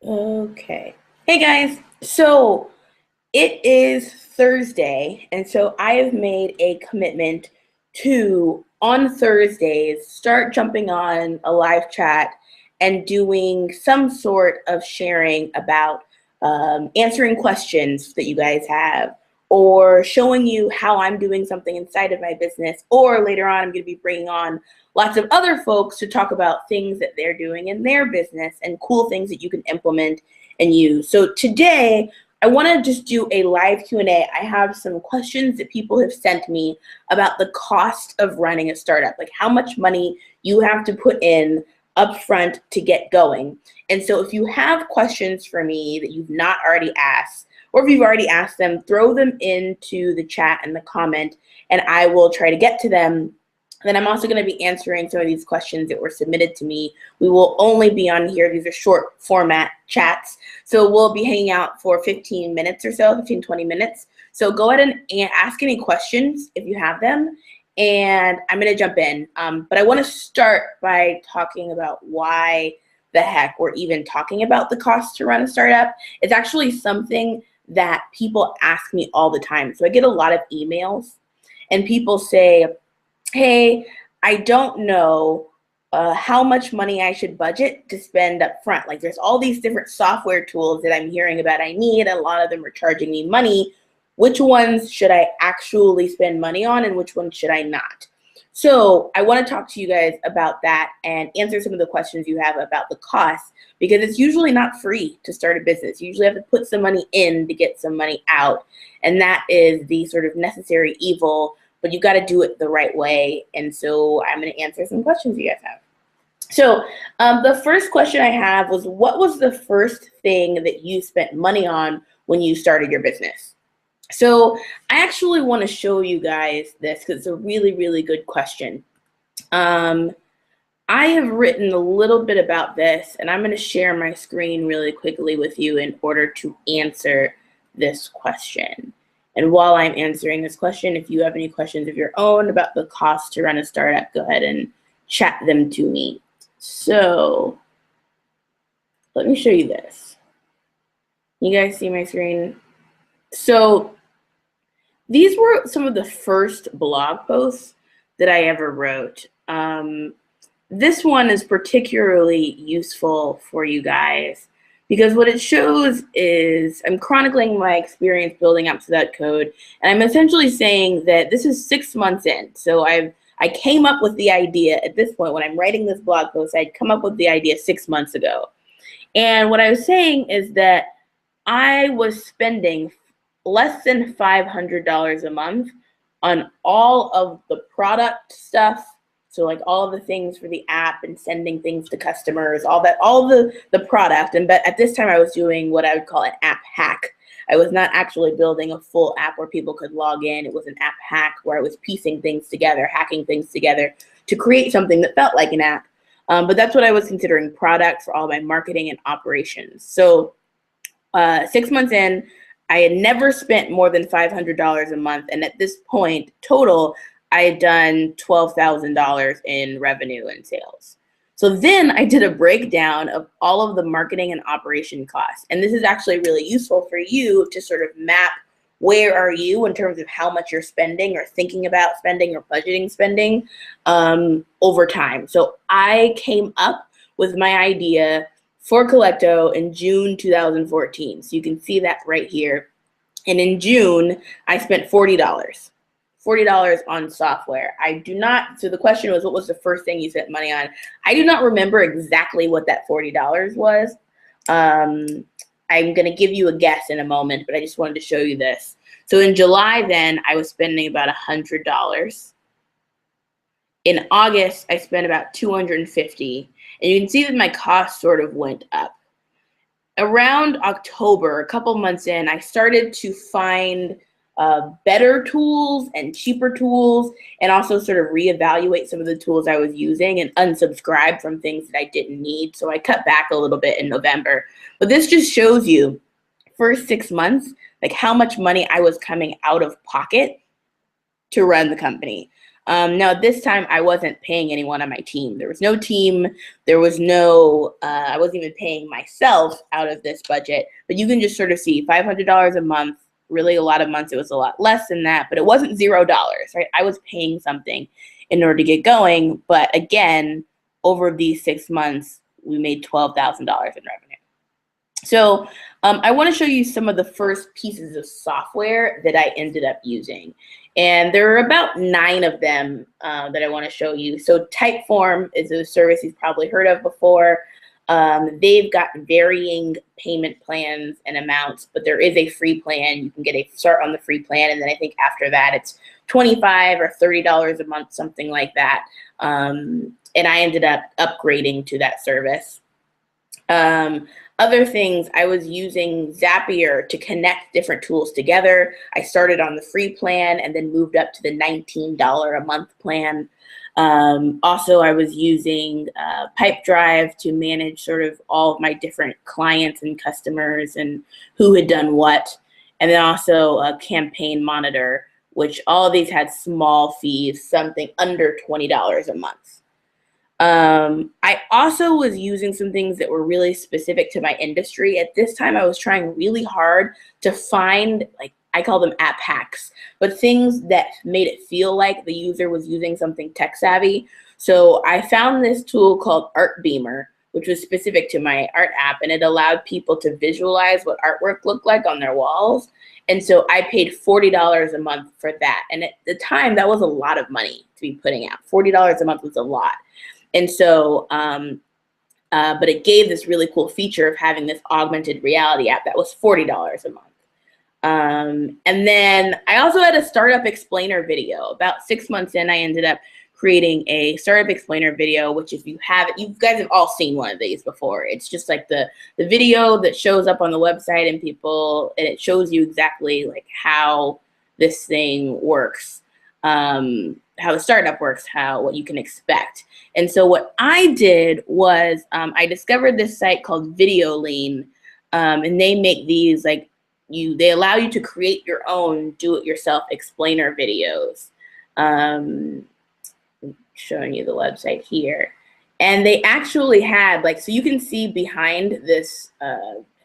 Okay. Hey guys. So it is Thursday, and so I have made a commitment to, on Thursdays, start jumping on a live chat and doing some sort of sharing about answering questions that you guys have, or showing you how I'm doing something inside of my business, or later on, I'm going to be bringing on lots of other folks to talk about things that they're doing in their business and cool things that you can implement and use. So today, I want to just do a live Q&A. I have some questions that people have sent me about the cost of running a startup, like how much money you have to put in upfront to get going. And so if you have questions for me that you've not already asked, or if you've already asked them, throw them into the chat and the comment, and I will try to get to them. Then I'm also going to be answering some of these questions that were submitted to me. We will only be on here. These are short format chats. So we'll be hanging out for 15 minutes or so, 15, 20 minutes. So go ahead and ask any questions if you have them. And I'm going to jump in. But I want to start by talking about why the heck we're even talking about the cost to run a startup. It's actually something that people ask me all the time. So I get a lot of emails, and people say, hey, I don't know how much money I should budget to spend up front. Like, there's all these different software tools that I'm hearing about I need, and a lot of them are charging me money. Which ones should I actually spend money on, and which ones should I not? So I want to talk to you guys about that and answer some of the questions you have about the cost, because it's usually not free to start a business. You usually have to put some money in to get some money out, and that is the sort of necessary evil, but you got to do it the right way. And so I'm going to answer some questions you guys have. So the first question I have was, what was the first thing that you spent money on when you started your business? So I actually want to show you guys this because it's a really, really good question. I have written a little bit about this, and I'm going to share my screen really quickly with you in order to answer this question. And while I'm answering this question, if you have any questions of your own about the cost to run a startup, go ahead and chat them to me. So let me show you this. You guys see my screen? So these were some of the first blog posts that I ever wrote. This one is particularly useful for you guys because what it shows is I'm chronicling my experience building apps without code, and I'm essentially saying that this is 6 months in. So I came up with the idea at this point when I'm writing this blog post. I'd come up with the idea 6 months ago. And what I was saying is that I was spending less than $500 a month on all of the product stuff. So like all of the things for the app and sending things to customers, all the product. But at this time I was doing what I would call an app hack. I was not actually building a full app where people could log in. It was an app hack where I was piecing things together, hacking things together to create something that felt like an app. But that's what I was considering product for all my marketing and operations. So 6 months in, I had never spent more than $500 a month. And at this point, total, I had done $12,000 in revenue and sales. So then I did a breakdown of all of the marketing and operation costs. And this is actually really useful for you to sort of map where are you in terms of how much you're spending or thinking about spending or budgeting spending over time. So I came up with my idea for Collecto in June 2014. So you can see that right here. And in June, I spent $40. $40 on software. I do not, so the question was, what was the first thing you spent money on? I do not remember exactly what that $40 was. I'm going to give you a guess in a moment, but I just wanted to show you this. So in July then, I was spending about $100. In August, I spent about $250. And you can see that my cost sort of went up. Around October, a couple months in, I started to find better tools and cheaper tools, and also sort of reevaluate some of the tools I was using and unsubscribe from things that I didn't need. So I cut back a little bit in November. But this just shows you, first 6 months, like how much money I was coming out of pocket to run the company. Now, this time I wasn't paying anyone on my team. There was no team. There was no, I wasn't even paying myself out of this budget. But you can just sort of see $500 a month. Really, a lot of months it was a lot less than that, but it wasn't $0, right? I was paying something in order to get going. But again, over these 6 months, we made $12,000 in revenue. So I want to show you some of the first pieces of software that I ended up using. And there are about 9 of them that I want to show you. So Typeform is a service you've probably heard of before. They've got varying payment plans and amounts, but there is a free plan. You can get a start on the free plan, and then I think after that it's $25 or $30 a month, something like that. And I ended up upgrading to that service. Other things, I was using Zapier to connect different tools together. I started on the free plan and then moved up to the $19 a month plan. Also, I was using Pipedrive to manage sort of all of my different clients and customers and who had done what. And then also a Campaign Monitor, which all of these had small fees, something under $20 a month. I also was using some things that were really specific to my industry. At this time, I was trying really hard to find, like, I call them app hacks, but things that made it feel like the user was using something tech savvy. So I found this tool called Artbeamer, which was specific to my art app, and it allowed people to visualize what artwork looked like on their walls. And so I paid $40 a month for that. And at the time, that was a lot of money to be putting out. $40 a month was a lot. And so, but it gave this really cool feature of having this augmented reality app that was $40 a month. And then I also had a startup explainer video. About 6 months in, I ended up creating a startup explainer video, which if you have it, you guys have all seen one of these before. It's just like the video that shows up on the website and it shows you exactly like how this thing works. How the startup works, what you can expect. And so what I did was I discovered this site called Videolean, and they make these they allow you to create your own do-it-yourself explainer videos. Showing you the website here. And they actually had so you can see behind this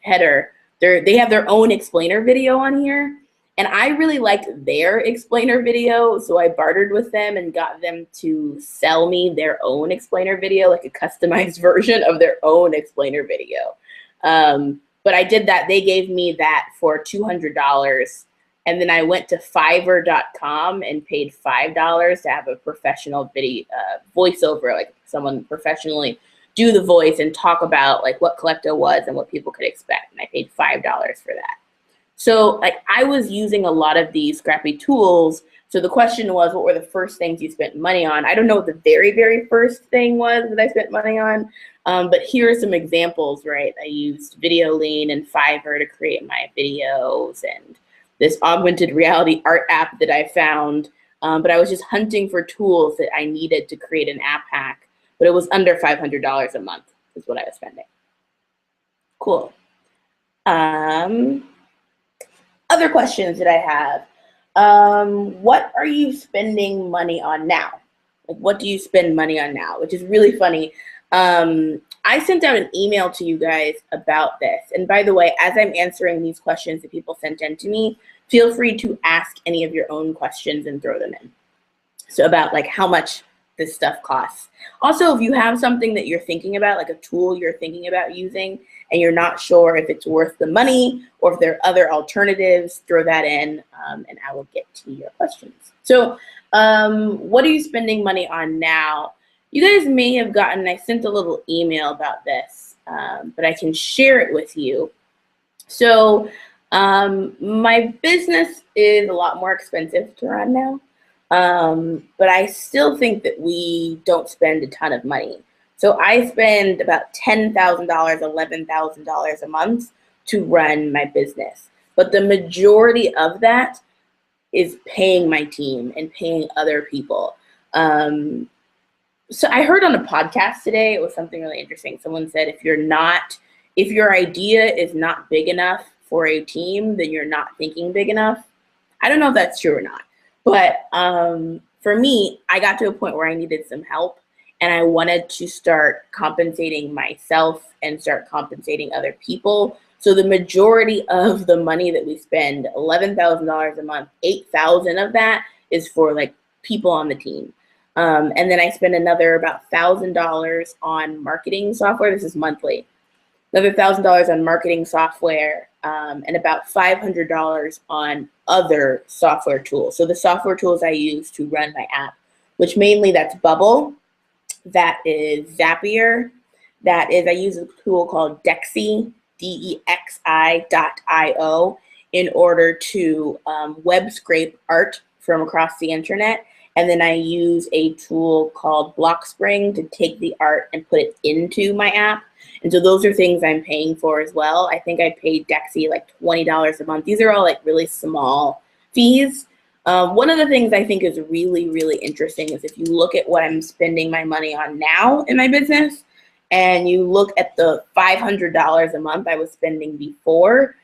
header, they have their own explainer video on here. And I really liked their explainer video, so I bartered with them and got them to sell me their own explainer video, like a customized version of their own explainer video. But I did that. They gave me that for $200. And then I went to Fiverr.com and paid $5 to have a professional video voiceover, like someone professionally do the voice and talk about like what Collecto was and what people could expect. And I paid $5 for that. So I was using a lot of these scrappy tools. So the question was, what were the first things you spent money on? I don't know what the very, very first thing was that I spent money on, but here are some examples, right? I used Videolean and Fiverr to create my videos and this augmented reality art app that I found. But I was just hunting for tools that I needed to create an app hack, but it was under $500 a month is what I was spending. Cool. Other questions that I have. What are you spending money on now? Like, what do you spend money on now? Which is really funny. I sent out an email to you guys about this. And by the way, as I'm answering these questions that people sent in to me, feel free to ask any of your own questions and throw them in. So about like how much this stuff costs. Also, if you have something that you're thinking about, like a tool you're thinking about using, and you're not sure if it's worth the money or if there are other alternatives, throw that in and I will get to your questions. So what are you spending money on now? You guys may have gotten, I sent a little email about this, but I can share it with you. So my business is a lot more expensive to run now, but I still think that we don't spend a ton of money. So I spend about $10,000, $11,000 a month to run my business. But the majority of that is paying my team and paying other people. So I heard on a podcast today, it was something really interesting. Someone said, if your idea is not big enough for a team, then you're not thinking big enough. I don't know if that's true or not. But for me, I got to a point where I needed some help and I wanted to start compensating myself and start compensating other people. So the majority of the money that we spend, $11,000 a month, 8,000 of that is for like people on the team. And then I spend another about $1,000 on marketing software. This is monthly. Another $1,000 on marketing software, and about $500 on other software tools. So the software tools I use to run my app, which mainly that's Bubble, that is Zapier, that is, I use a tool called Dexi, DEXI.io, in order to web scrape art from across the internet. And then I use a tool called Blockspring to take the art and put it into my app. And so those are things I'm paying for as well. I think I paid Dexi like $20 a month. These are all like really small fees. One of the things I think is really, really interesting is if you look at what I'm spending my money on now in my business, and you look at the $500 a month I was spending before,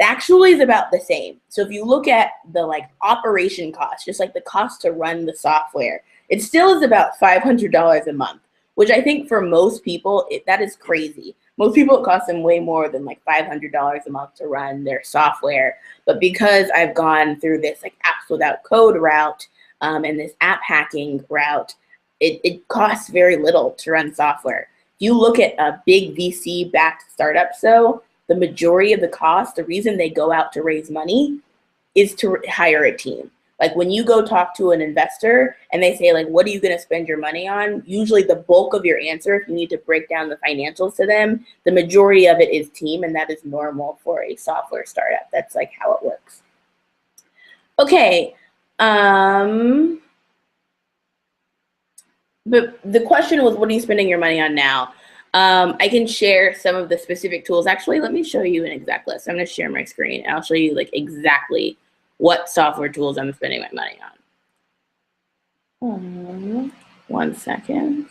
actually is about the same. So if you look at the like operation cost, just like the cost to run the software, it still is about $500 a month, which I think for most people, that is crazy. Most people, it costs them way more than like $500 a month to run their software. But because I've gone through this like apps without code route and this app hacking route, it costs very little to run software. If you look at a big VC-backed startups, though, the majority of the cost, the reason they go out to raise money is to hire a team. Like when you go talk to an investor and they say like, what are you going to spend your money on? Usually the bulk of your answer, if you need to break down the financials to them, the majority of it is team, and that is normal for a software startup. That's like how it works. Okay. But the question was, what are you spending your money on now? I can share some of the specific tools. Actually, let me show you an exact list. I'm going to share my screen and I'll show you like exactly what software tools I'm spending my money on. 1 second.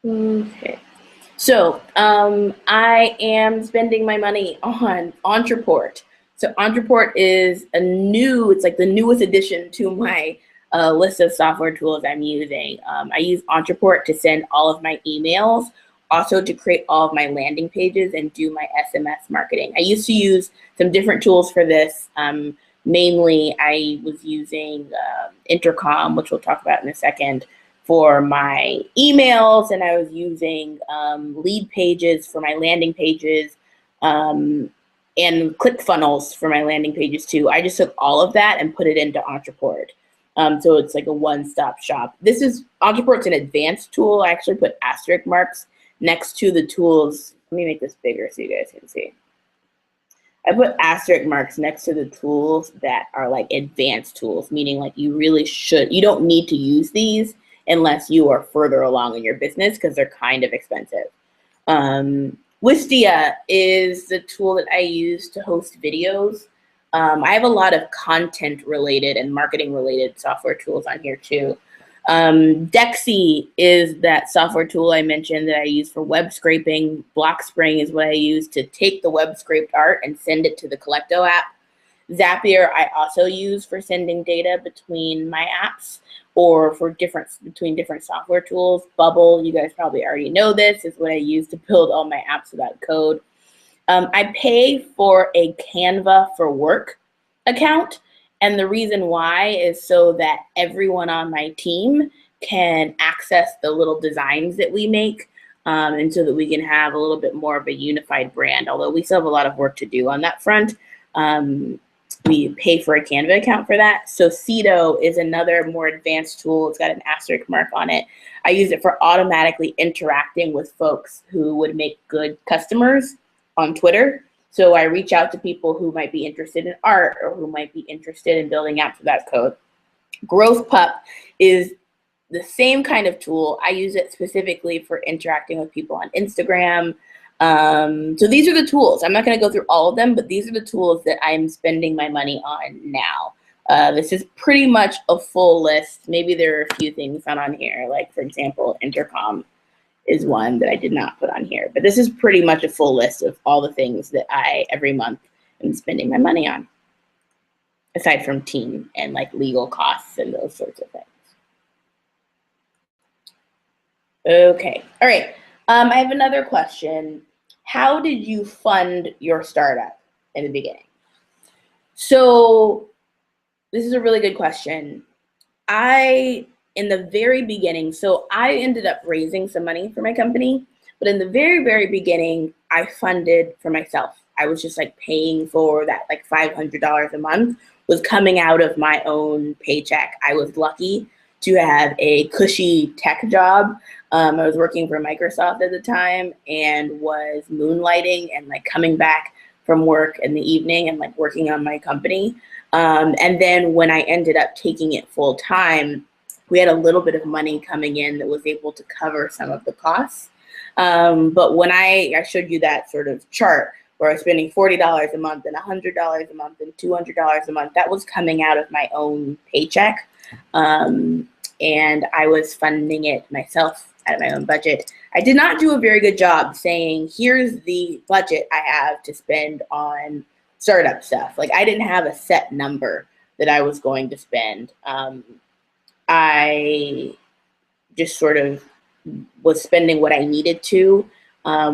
Okay. So I am spending my money on Ontraport. So Ontraport is it's like the newest addition to my list of software tools I'm using. I use Ontraport to send all of my emails, also to create all of my landing pages and do my SMS marketing. I used to use some different tools for this. Mainly, I was using Intercom, which we'll talk about in a second, for my emails, and I was using lead pages for my landing pages, and ClickFunnels for my landing pages too. I just took all of that and put it into Ontraport. So it's like a one-stop shop. Ontraport's an advanced tool. I actually put asterisk marks next to the tools. Let me make this bigger so you guys can see. I put asterisk marks next to the tools that are like advanced tools, meaning like you don't need to use these unless you are further along in your business because they're kind of expensive. Wistia is the tool that I use to host videos. I have a lot of content related and marketing related software tools on here too. Dexi is that software tool I mentioned that I use for web scraping. Blockspring is what I use to take the web scraped art and send it to the Collecto app. Zapier I also use for sending data between my apps or between different software tools. Bubble, you guys probably already know this, is what I use to build all my apps without code. I pay for a Canva for Work account, and the reason why is so that everyone on my team can access the little designs that we make, and so that we can have a little bit more of a unified brand, although we still have a lot of work to do on that front. We pay for a Canva account for that. Socedo is another more advanced tool. It's got an asterisk mark on it. I use it for automatically interacting with folks who would make good customers on Twitter. So I reach out to people who might be interested in art or who might be interested in building apps without code. GrowthPup is the same kind of tool. I use it specifically for interacting with people on Instagram. So these are the tools. I'm not going to go through all of them, but these are the tools that I'm spending my money on now. This is pretty much a full list. Maybe there are a few things not on here, like for example, Intercom is one that I did not put on here. But this is pretty much a full list of all the things that I, every month, am spending my money on, aside from team and like legal costs and those sorts of things. Okay, all right. I have another question. How did you fund your startup in the beginning? So this is a really good question. In the very beginning, so I ended up raising some money for my company, but in the very, very beginning, I funded for myself. I was just like paying for that, like $500 a month was coming out of my own paycheck. I was lucky to have a cushy tech job. I was working for Microsoft at the time and was moonlighting and like coming back from work in the evening and like working on my company. And then when I ended up taking it full time, we had a little bit of money coming in that was able to cover some of the costs. But when I showed you that sort of chart where I was spending $40 a month and $100 a month and $200 a month, that was coming out of my own paycheck. And I was funding it myself out of my own budget. I did not do a very good job saying, here's the budget I have to spend on startup stuff. Like I didn't have a set number that I was going to spend. I just sort of was spending what I needed to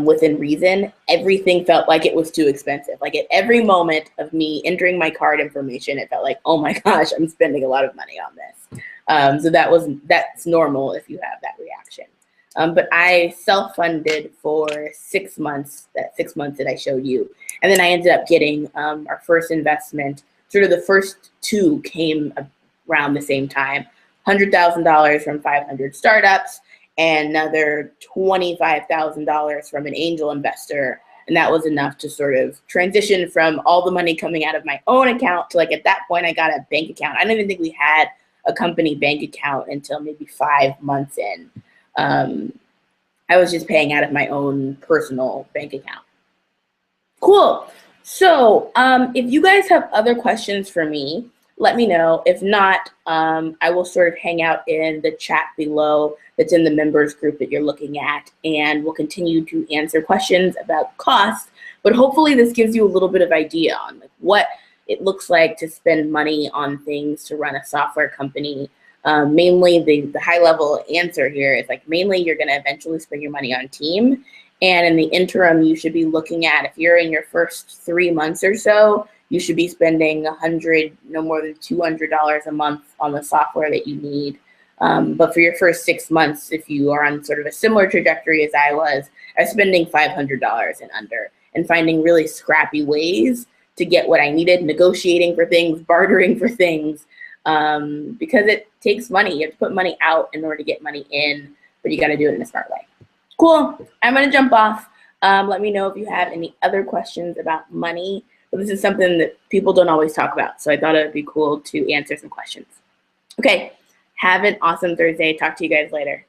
within reason. Everything felt like it was too expensive. Like at every moment of me entering my card information, it felt like, oh my gosh, I'm spending a lot of money on this. So that's normal if you have that reaction. But I self-funded for 6 months, that 6 months that I showed you. And then I ended up getting our first investment. Sort of the first two came around the same time. $100,000 from 500 startups and another $25,000 from an angel investor. And that was enough to sort of transition from all the money coming out of my own account to like at that point I got a bank account. I don't even think we had a company bank account until maybe 5 months in. I was just paying out of my own personal bank account. Cool. So if you guys have other questions for me, let me know. If not, I will sort of hang out in the chat below that's in the members group that you're looking at, and we'll continue to answer questions about cost. But hopefully this gives you a little bit of idea on like what it looks like to spend money on things to run a software company. Mainly the high level answer here is like mainly you're going to eventually spend your money on team. And in the interim, you should be looking at, if you're in your first 3 months or so, you should be spending no more than $200 a month on the software that you need. But for your first 6 months, if you are on sort of a similar trajectory as I was spending $500 and under and finding really scrappy ways to get what I needed, negotiating for things, bartering for things, because it takes money. You have to put money out in order to get money in, but you got to do it in a smart way. Cool. I'm going to jump off. Let me know if you have any other questions about money. But this is something that people don't always talk about, so I thought it would be cool to answer some questions. Okay, have an awesome Thursday. Talk to you guys later.